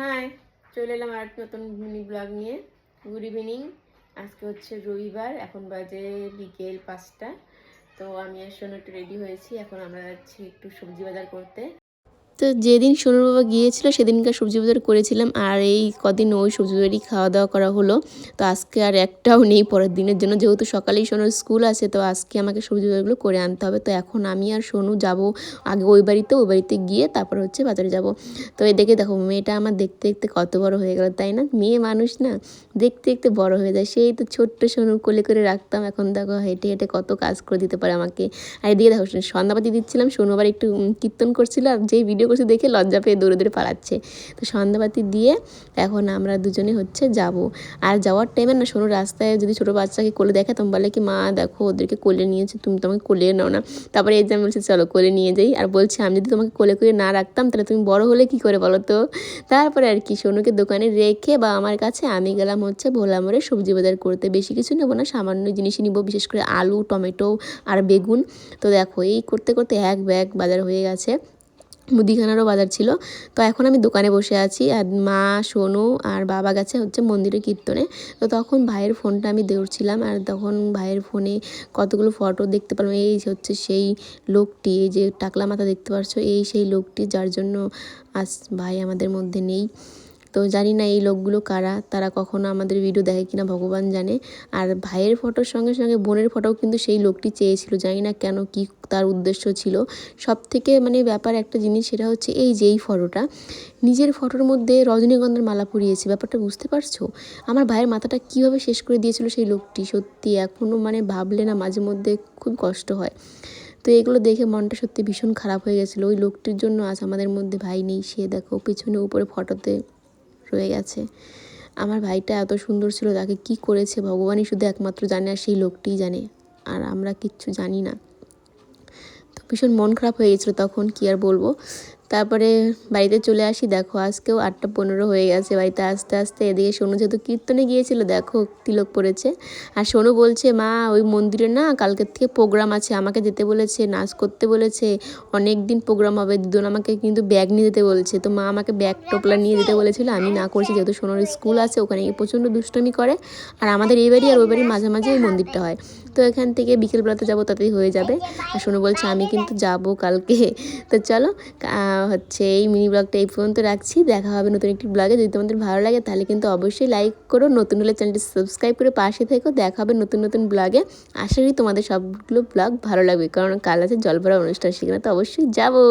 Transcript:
High, চলে এলাম আর নতুন মিনি ব্লগ নিয়ে। Good evening. আজকে হচ্ছে রবিবার, এখন বাজে বিকেল 5টা। তো আমি আর সোনু একটু রেডি হয়েছি, এখন আমরা যাচ্ছি একটু সবজি বাজার করতে। তো যেদিন সোনুর বাবা গিয়েছিল সেদিনকার সবজি বাজার করেছিলাম, আর এই কদিন ওই সবজি বাজারই খাওয়া দাওয়া করা হলো। তো আজকে আর একটাও নেই পরের দিনের জন্য, যেহেতু সকালেই সোনুর স্কুল আছে, তো আজকে আমাকে সবজি বাজারগুলো করে আনতে হবে। তো এখন আমি আর সোনু যাব আগে ওই বাড়িতে গিয়ে তারপর হচ্ছে বাজারে যাব। তো এই দেখো মেয়েটা আমার দেখতে দেখতে কত বড় হয়ে গেল, তাই না? মেয়ে মানুষ না, দেখতে দেখতে বড় হয়ে যায়। সেই তো ছোট্ট সোনু কোলে করে রাখতাম, এখন দেখো হেঁটে হেঁটে কত কাজ করে দিতে পারে আমাকে। আর এদিকে দেখো সন্ধ্যাবাতি দিচ্ছিলাম, সোনু আবার একটু কীর্তন করছিল, আর যেই ভিডিও করছে দেখে লজ্জা পেয়ে দৌড়ে দৌড়ে পালাচ্ছে। তো সন্ধ্যাবাতি দিয়ে এখন আমরা দুজনে হচ্ছে যাব। আর যাওয়ার টাইমে না সোনু রাস্তায় যদি ছোটো বাচ্চাকে কোলে দেখে, তুমি বলে কি মা দেখো ওদেরকে কোলে নিয়েছে, তুমি তোমাকে কোলে নাও না। তারপরে এই যে আমি বলছি চলো কোলে নিয়ে যাই, আর বলছি আমি যদি তোমাকে কোলে করে না রাখতাম তাহলে তুমি বড় হলে কি করে বলো তো। তারপরে আর কি সোনুকে দোকানে রেখে বা আমার কাছে আমি গেলাম হচ্ছে ভোলা মোড়ে সবজি বাজার করতে। বেশি কিছু নেবো না, সামান্য জিনিসই নিব, বিশেষ করে আলু, টমেটো আর বেগুন। তো দেখো এই করতে করতে এক ব্যাগ বাজার হয়ে গেছে, মুদিখানারও বাজার ছিল। তো এখন আমি দোকানে বসে আছি, আর মা, সোনু আর বাবা গেছে হচ্ছে মন্দিরে কীর্তনে। তো তখন ভাইয়ের ফোনটা আমি দৌড়ছিলাম, আর তখন ভাইয়ের ফোনে কতগুলো ফটো দেখতে পেলাম। এই হচ্ছে সেই লোকটি, এই যে টাকলা মাথা দেখতে পাচ্ছ, এই সেই লোকটি যার জন্য আজ ভাই আমাদের মধ্যে নেই। তো জানি না এই লোকগুলো কারা, তারা কখনো আমাদের ভিডিও দেখে কিনা ভগবান জানে। আর ভাইয়ের ফটোর সঙ্গে সঙ্গে বোনের ফটোও কিন্তু সেই লোকটি চেয়েছিল, জানি না কেন, কি তার উদ্দেশ্য ছিল। সব থেকে মানে ব্যাপার একটা জিনিস, সেটা হচ্ছে এই যে এই ফটোটা, নিজের ফটোর মধ্যে রজনীগন্ধার মালা পরিয়েছে। ব্যাপারটা বুঝতে পারছো? আমার ভাইয়ের মাথাটা কীভাবে শেষ করে দিয়েছিল সেই লোকটি, সত্যি এখনও মানে ভাবলে না মাঝে মধ্যে খুব কষ্ট হয়। তো এগুলো দেখে মনটা সত্যি ভীষণ খারাপ হয়ে গেছিলো। ওই লোকটির জন্য আজ আমাদের মধ্যে ভাই নেই। সে দেখো পিছনে উপরে ফটোতে রয়ে গেছে। আমার ভাইটা এত সুন্দর ছিল, তাকে কি করেছে ভগবানই শুধু একমাত্র জানে, আর সেই লোকটিই জানে, আর আমরা কিচ্ছু জানি না। তো ভীষণ মন খারাপ হয়ে গেছিলো তখন, কি আর বলবো। তারপরে বাড়িতে চলে আসি, দেখো আজকেও 8টা 15 হয়ে গেছে বাড়িতে আসতে আসতে। এদিকে সোনু যেহেতু কীর্তনে গিয়েছিল, দেখো তিলক পড়েছে। আর সোনু বলছে মা ওই মন্দিরে না কালকের থেকে প্রোগ্রাম আছে, আমাকে যেতে বলেছে, নাচ করতে বলেছে, অনেক দিন প্রোগ্রাম হবে, দিদুন আমাকে কিন্তু ব্যাগ নিয়ে যেতে বলছে। তো মা আমাকে ব্যাগ টোপলা নিয়ে যেতে বলেছিল, আমি না করছি, যেহেতু সোনুর স্কুল আছে, ওখানে গিয়ে প্রচণ্ড দুষ্টমি করে। আর আমাদের এই বাড়ি আর ওই বাড়ির মাঝামাঝি এই মন্দিরটা হয়, তো এখান থেকে বিকেলবেলাতে যাবো, তাতেই হয়ে যাবে। আর সোনু বলছে আমি কিন্তু যাবো কালকে। তো চলো হচ্ছে এই মিনি ব্লগটা এই পর্যন্ত রাখছি। দেখা হবে নতুন একটি ব্লগে। যদি তোমাদের ভালো লাগে তাহলে কিন্তু অবশ্যই লাইক করো, নতুন হলে চ্যানেলটি সাবস্ক্রাইব করে পাশে থেকো। দেখা হবে নতুন নতুন ব্লগে। আশা করি তোমাদের সবগুলো ব্লগ ভালো লাগবে, কারণ কাল আছে জলভরা অনুষ্ঠান, সেখানে তো অবশ্যই যাবো।